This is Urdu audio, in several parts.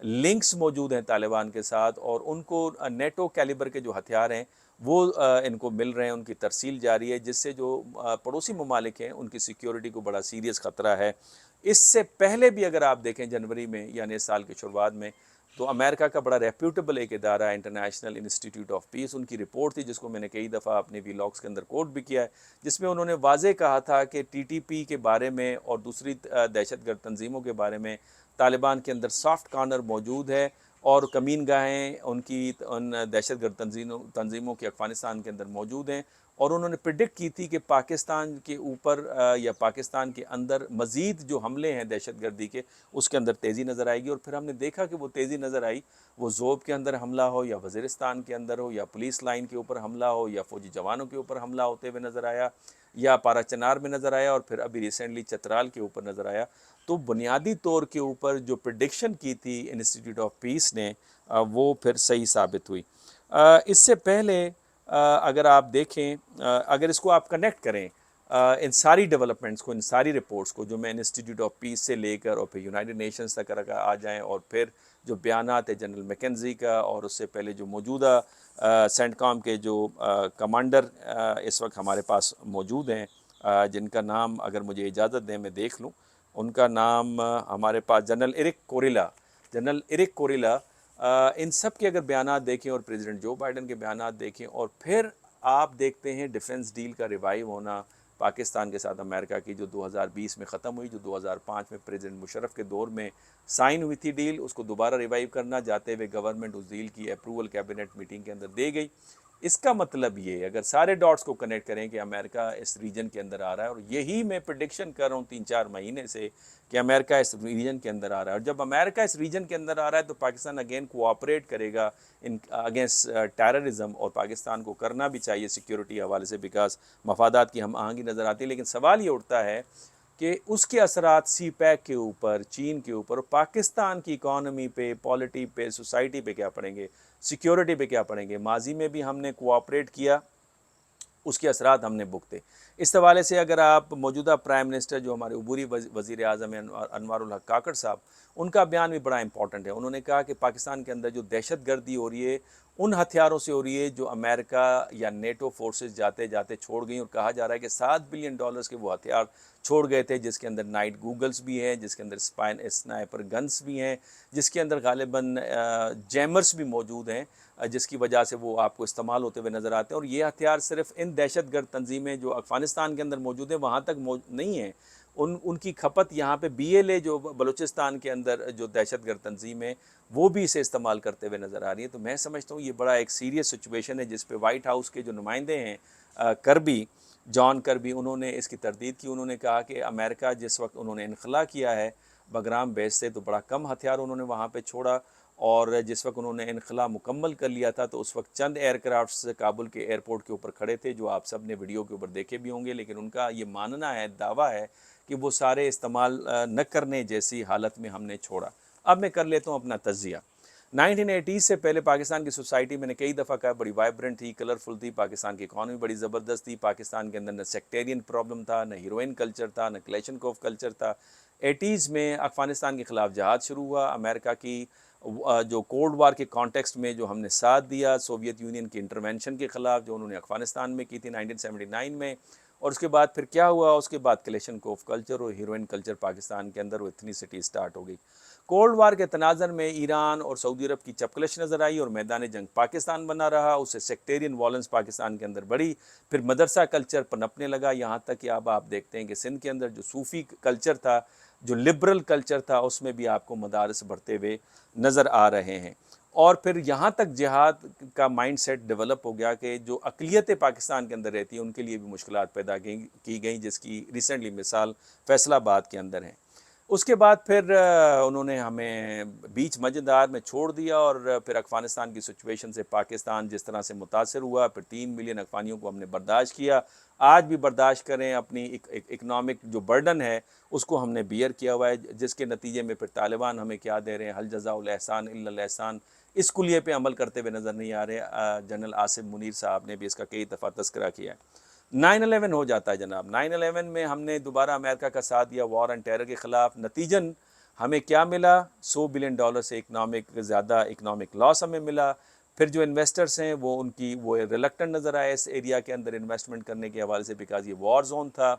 لنکس موجود ہیں طالبان کے ساتھ، اور ان کو نیٹو کیلیبر کے جو ہتھیار ہیں وہ ان کو مل رہے ہیں، ان کی ترسیل جاری ہے، جس سے جو پڑوسی ممالک ہیں ان کی سیکیورٹی کو بڑا سیریس خطرہ ہے۔ اس سے پہلے بھی اگر آپ دیکھیں جنوری میں یعنی اس سال کی شروعات میں، تو امریکہ کا بڑا ریپیوٹیبل ایک ادارہ ہے انٹرنیشنل انسٹیٹیوٹ آف پیس، ان کی رپورٹ تھی جس کو میں نے کئی دفعہ اپنے ویلاگس کے اندر کوٹ بھی کیا ہے، جس میں انہوں نے واضح کہا تھا کہ ٹی ٹی پی کے بارے میں اور دوسری دہشت گرد تنظیموں کے بارے میں طالبان کے اندر سافٹ کارنر موجود ہے، اور کمین گاہیں ان دہشت گرد تنظیموں کی افغانستان کے اندر موجود ہیں، اور انہوں نے پریڈکٹ کی تھی کہ پاکستان کے اوپر یا پاکستان کے اندر مزید جو حملے ہیں دہشت گردی کے، اس کے اندر تیزی نظر آئے گی، اور پھر ہم نے دیکھا کہ وہ تیزی نظر آئی، وہ ذوب کے اندر حملہ ہو یا وزیرستان کے اندر ہو یا پولیس لائن کے اوپر حملہ ہو یا فوجی جوانوں کے اوپر حملہ ہوتے ہوئے نظر آیا یا پارا چنار میں نظر آیا، اور پھر ابھی ریسنٹلی چترال کے اوپر نظر آیا۔ تو بنیادی طور کے اوپر جو پریڈکشن کی تھی انسٹیٹیوٹ آف پیس نے وہ پھر صحیح ثابت ہوئی۔ اس سے پہلے اگر آپ دیکھیں، اگر اس کو آپ کنیکٹ کریں ان ساری ڈیولپمنٹس کو، ان ساری رپورٹس کو جو میں انسٹیٹیوٹ آف پیس سے لے کر اور پھر یونائٹڈ نیشنز تک اگر آ جائیں، اور پھر جو بیانات ہے جنرل میکنزی کا، اور اس سے پہلے جو موجودہ سینٹ کام کے جو کمانڈر اس وقت ہمارے پاس موجود ہیں، جن کا نام اگر مجھے اجازت دیں میں دیکھ لوں، ان کا نام ہمارے پاس جنرل ایرک کوریلا، ان سب کے اگر بیانات دیکھیں اور پریزیڈنٹ جو بائیڈن کے بیانات دیکھیں، اور پھر آپ دیکھتے ہیں ڈیفنس ڈیل کا ریوائیو ہونا پاکستان کے ساتھ امریکہ کی، جو 2020 میں ختم ہوئی، جو 2005 میں پریزیڈنٹ مشرف کے دور میں سائن ہوئی تھی ڈیل، اس کو دوبارہ ریوائیو کرنا جاتے ہوئے گورنمنٹ اس ڈیل کی اپروول کیبنٹ میٹنگ کے اندر دے گئی۔ اس کا مطلب یہ اگر سارے ڈاٹس کو کنیکٹ کریں کہ امریکہ اس ریجن کے اندر آ رہا ہے، اور یہی میں پریڈکشن کر رہا ہوں 3-4 مہینے سے کہ امریکہ اس ریجن کے اندر آ رہا ہے، اور جب امریکہ اس ریجن کے اندر آ رہا ہے تو پاکستان اگین کوآپریٹ کرے گا ان اگینسٹ ٹیررزم، اور پاکستان کو کرنا بھی چاہیے سیکیورٹی حوالے سے، بیکاز مفادات کی ہم آہنگی نظر آتی ہے۔ لیکن سوال یہ اٹھتا ہے کہ اس کے اثرات سی پیک کے اوپر، چین کے اوپر، اور پاکستان کی اکانومی پہ، پالیٹی پہ، سوسائٹی پہ کیا پڑیں گے، سیکیورٹی پہ کیا پڑیں گے۔ ماضی میں بھی ہم نے کوآپریٹ کیا، اس کے اثرات ہم نے بھگتے۔ اس حوالے سے اگر آپ موجودہ پرائم منسٹر جو ہمارے عبوری وزیر اعظم ہیں انوار الحق کاکڑ صاحب، ان کا بیان بھی بڑا امپورٹنٹ ہے۔ انہوں نے کہا کہ پاکستان کے اندر جو دہشت گردی ہو رہی ہے ان ہتھیاروں سے ہو رہی ہے جو امریکہ یا نیٹو فورسز جاتے جاتے چھوڑ گئیں، اور کہا جا رہا ہے کہ $7 بلین کے وہ ہتھیار چھوڑ گئے تھے، جس کے اندر نائٹ گوگلز بھی ہیں، جس کے اندر اسنائپر گنز بھی ہیں، جس کے اندر غالباً جیمرز بھی موجود ہیں، جس کی وجہ سے وہ آپ کو استعمال ہوتے ہوئے نظر آتے ہیں۔ اور یہ ہتھیار صرف ان دہشت گرد تنظیمیں جو افغانستان کے اندر موجود ہیں وہاں تک نہیں ہیں، ان کی کھپت یہاں پہ BLA جو بلوچستان کے اندر جو دہشت گرد تنظیم ہے وہ بھی اسے استعمال کرتے ہوئے نظر آ رہی ہے۔ تو میں سمجھتا ہوں یہ بڑا ایک سیریس سچویشن ہے، جس پہ وائٹ ہاؤس کے جو نمائندے ہیں جان کربی، انہوں نے اس کی تردید کی۔ انہوں نے کہا کہ امریکہ جس وقت انہوں نے انخلا کیا ہے بگرام بیس سے تو بڑا کم ہتھیار انہوں نے وہاں پہ چھوڑا، اور جس وقت انہوں نے انخلا مکمل کر لیا تھا تو اس وقت چند ایئر کرافٹس کابل کے ایئرپورٹ کے اوپر کھڑے تھے، جو آپ سب نے ویڈیو کے اوپر دیکھے بھی ہوں گے، لیکن ان کا یہ ماننا ہے، دعویٰ ہے کہ وہ سارے استعمال نہ کرنے جیسی حالت میں ہم نے چھوڑا۔ اب میں کر لیتا ہوں اپنا تجزیہ۔ 1980 سے پہلے پاکستان کی سوسائٹی میں نے کئی دفعہ کہا بڑی وائبرنٹ تھی، کلرفل تھی، پاکستان کی اکانومی بڑی زبردست تھی، پاکستان کے اندر نہ سیکٹیرین پرابلم تھا، نہ ہیروئن کلچر تھا، نہ کلیشنکوف کلچر تھا۔ 80s میں افغانستان کے خلاف جہاد شروع ہوا، امریکہ کی جو کولڈ وار کے کانٹیکسٹ میں جو ہم نے ساتھ دیا سوویت یونین کی انٹرونشن کے خلاف جو انہوں نے افغانستان میں کی تھی 1979 میں، اور اس کے بعد پھر کیا ہوا، اس کے بعد کلیشنکوف کلچر اور ہیروئن کلچر پاکستان کے اندر وہ ایتھنیسٹی سٹارٹ ہو گئی۔ کولڈ وار کے تناظر میں ایران اور سعودی عرب کی چپکلش نظر آئی، اور میدان جنگ پاکستان بنا رہا، اسے سیکٹیرین وائلنس پاکستان کے اندر بڑھی، پھر مدرسہ کلچر پنپنے لگا، یہاں تک کہ اب آپ دیکھتے ہیں کہ سندھ کے اندر جو صوفی کلچر تھا، جو لبرل کلچر تھا، اس میں بھی آپ کو مدارس بڑھتے ہوئے نظر آ رہے ہیں۔ اور پھر یہاں تک جہاد کا مائنڈ سیٹ ڈیولپ ہو گیا کہ جو اقلیتیں پاکستان کے اندر رہتی ہیں ان کے لیے بھی مشکلات پیدا کی گئیں، جس کی ریسنٹلی مثال فیصل آباد کے اندر ہیں۔ اس کے بعد پھر انہوں نے ہمیں بیچ مجدار میں چھوڑ دیا، اور پھر افغانستان کی سچویشن سے پاکستان جس طرح سے متاثر ہوا، پھر 3 ملین افغانیوں کو ہم نے برداشت کیا، آج بھی برداشت کریں، اپنی اکنامک جو برڈن ہے اس کو ہم نے بیئر کیا ہوا ہے، جس کے نتیجے میں پھر طالبان ہمیں کیا دے رہے ہیں، حل جزاء الاحسان الا الاحسان، اس کلیے پہ عمل کرتے ہوئے نظر نہیں آ رہے۔ جنرل آصف منیر صاحب نے بھی اس کا کئی دفعہ تذکرہ کیا ہے۔ 9/11 ہو جاتا ہے جناب، 9/11 میں ہم نے دوبارہ امریکہ کا ساتھ دیا وار اینڈ ٹیرر کے خلاف، نتیجن ہمیں کیا ملا؟ $100 بلین سے زیادہ اکنامک لاس ہمیں ملا. پھر جو انویسٹرس ہیں وہ ریلکٹنٹ نظر آئے اس ایریا کے اندر انویسٹمنٹ کرنے کے حوالے سے، بیکاز یہ وار زون تھا.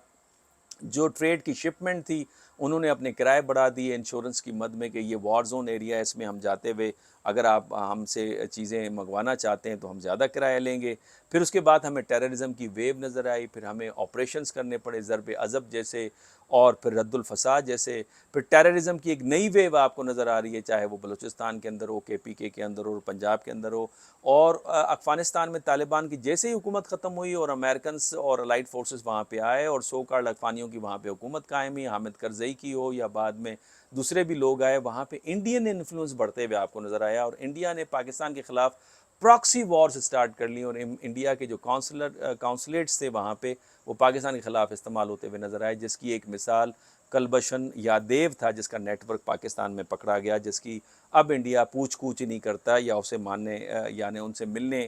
جو ٹریڈ کی شپمنٹ تھی انہوں نے اپنے کرائے بڑھا دیے انشورنس کی مد میں کہ یہ وار زون ایریا ہے، اس میں ہم جاتے ہوئے اگر آپ ہم سے چیزیں منگوانا چاہتے ہیں تو ہم زیادہ کرایہ لیں گے. پھر اس کے بعد ہمیں ٹیررزم کی ویو نظر آئی، پھر ہمیں آپریشنز کرنے پڑے ضرب عضب جیسے، اور پھر رد الفساد جیسے. پھر ٹیررزم کی ایک نئی ویو آپ کو نظر آ رہی ہے، چاہے وہ بلوچستان کے اندر ہو، KPK کے اندر ہو، پنجاب کے اندر ہو. اور افغانستان میں طالبان کی جیسے ہی حکومت ختم ہوئی اور امریکنس اور الائڈ فورسز وہاں پہ آئے اور سو کارڈ افغانیوں کی وہاں پہ حکومت قائم ہوئی، حامد کرزئی کی ہو یا بعد میں دوسرے بھی لوگ آئے، وہاں پہ انڈین انفلوئنس بڑھتے ہوئے آپ کو نظر آیا، اور انڈیا نے پاکستان کے خلاف پراکسی وارز سٹارٹ کر لی، اور انڈیا کے جو کونسلیٹس تھے وہاں پہ وہ پاکستان کے خلاف استعمال ہوتے ہوئے نظر آئے. جس کی ایک مثال کلبشن یادیو تھا، جس کا نیٹ ورک پاکستان میں پکڑا گیا، جس کی اب انڈیا پوچھ کوچھ نہیں کرتا یا اسے ماننے یعنی ان سے ملنے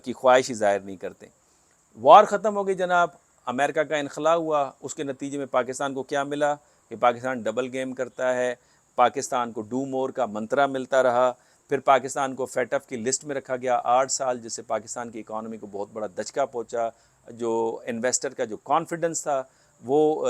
کی خواہش ہی ظاہر نہیں کرتے. وار ختم ہو گئی جناب، امریکہ کا انخلا ہوا. اس کے نتیجے میں پاکستان کو کیا ملا کہ پاکستان ڈبل گیم کرتا ہے، پاکستان کو ڈو مور کا منترا ملتا رہا. پھر پاکستان کو FATF کی لسٹ میں رکھا گیا 8 سال، جس سے پاکستان کی اکانومی کو بہت بڑا دھچکا پہنچا. جو انویسٹر کا جو کانفیڈنس تھا وہ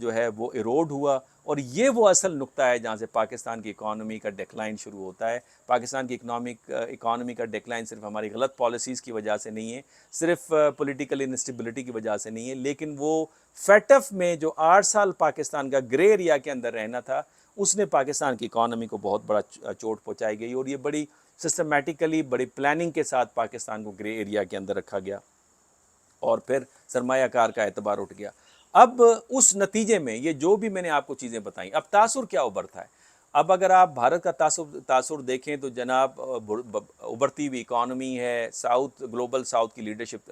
جو ہے وہ ایروڈ ہوا، اور یہ وہ اصل نقطہ ہے جہاں سے پاکستان کی اکانومی کا ڈیکلائن شروع ہوتا ہے. پاکستان کی اکانومی کا ڈیکلائن صرف ہماری غلط پالیسیز کی وجہ سے نہیں ہے، صرف پولیٹیکل انسٹیبلٹی کی وجہ سے نہیں ہے، لیکن وہ FATF میں جو 8 سال پاکستان کا گرے ایریا کے اندر رہنا تھا، اس نے پاکستان کی اکانومی کو بہت بڑا چوٹ پہنچائی گئی، اور یہ بڑی سسٹمیٹیکلی بڑی پلاننگ کے ساتھ پاکستان کو گرے ایریا کے اندر رکھا گیا، اور پھر سرمایہ کار کا اعتبار اٹھ گیا. اب اس نتیجے میں یہ جو بھی میں نے آپ کو چیزیں بتائیں، اب تاثر کیا ابھرتا ہے؟ اب اگر آپ بھارت کا تاثر دیکھیں تو جناب ابھرتی ہوئی اکانومی ہے، گلوبل ساؤتھ کی لیڈرشپ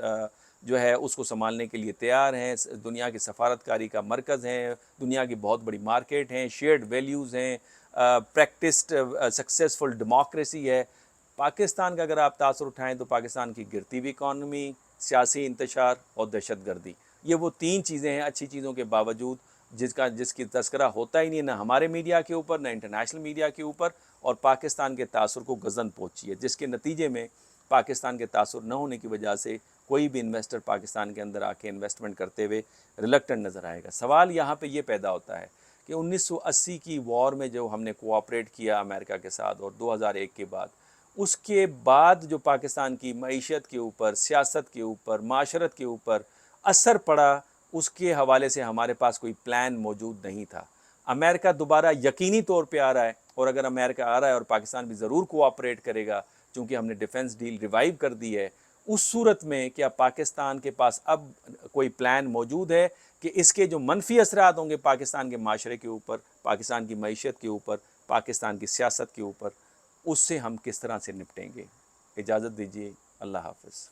جو ہے اس کو سنبھالنے کے لیے تیار ہیں، دنیا کی سفارتکاری کا مرکز ہیں، دنیا کی بہت بڑی مارکیٹ ہیں، شیئرڈ ویلیوز ہیں، پریکٹسڈ سکسیسفل ڈیموکریسی ہے. پاکستان کا اگر آپ تاثر اٹھائیں تو پاکستان کی گرتی ہوئی اکانومی، سیاسی انتشار اور دہشت گردی، یہ وہ 3 چیزیں ہیں اچھی چیزوں کے باوجود جس کی تذکرہ ہوتا ہی نہیں، نہ ہمارے میڈیا کے اوپر، نہ انٹرنیشنل میڈیا کے اوپر، اور پاکستان کے تاثر کو گزن پہنچی ہے، جس کے نتیجے میں پاکستان کے تاثر نہ ہونے کی وجہ سے کوئی بھی انویسٹر پاکستان کے اندر آ کے انویسٹمنٹ کرتے ہوئے ریلکٹنٹ نظر آئے گا. سوال یہاں پہ یہ پیدا ہوتا ہے کہ 1980 کی وار میں جو ہم نے کوآپریٹ کیا امریکہ کے ساتھ، اور 2001 کے بعد، اس کے بعد جو پاکستان کی معیشت کے اوپر، سیاست کے اوپر، معاشرت کے اوپر اثر پڑا، اس کے حوالے سے ہمارے پاس کوئی پلان موجود نہیں تھا. امریکہ دوبارہ یقینی طور پہ آ رہا ہے، اور اگر امریکہ آ رہا ہے اور پاکستان بھی ضرور کوآپریٹ کرے گا چونکہ ہم نے ڈیفنس ڈیل ریوائیو کر دی ہے، اس صورت میں کیا پاکستان کے پاس اب کوئی پلان موجود ہے کہ اس کے جو منفی اثرات ہوں گے پاکستان کے معاشرے کے اوپر، پاکستان کی معیشت کے اوپر، پاکستان کی سیاست کے اوپر، اس سے ہم کس طرح سے نپٹیں گے؟ اجازت دیجیے، اللہ حافظ.